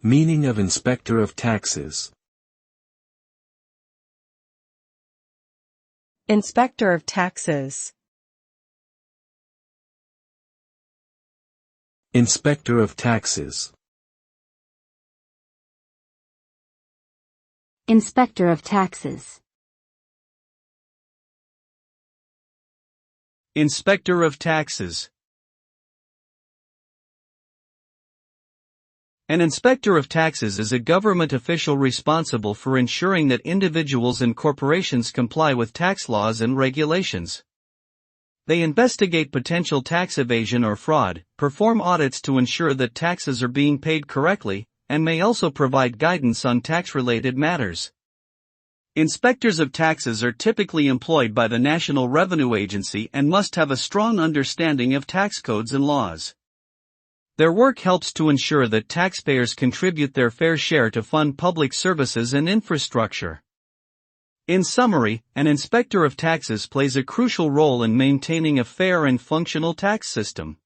Meaning of Inspector of Taxes. Inspector of Taxes. Inspector of Taxes. Inspector of Taxes. Inspector of Taxes. An inspector of taxes is a government official responsible for ensuring that individuals and corporations comply with tax laws and regulations. They investigate potential tax evasion or fraud, perform audits to ensure that taxes are being paid correctly, and may also provide guidance on tax-related matters. Inspectors of taxes are typically employed by the National Revenue Agency and must have a strong understanding of tax codes and laws. Their work helps to ensure that taxpayers contribute their fair share to fund public services and infrastructure. In summary, an inspector of taxes plays a crucial role in maintaining a fair and functional tax system.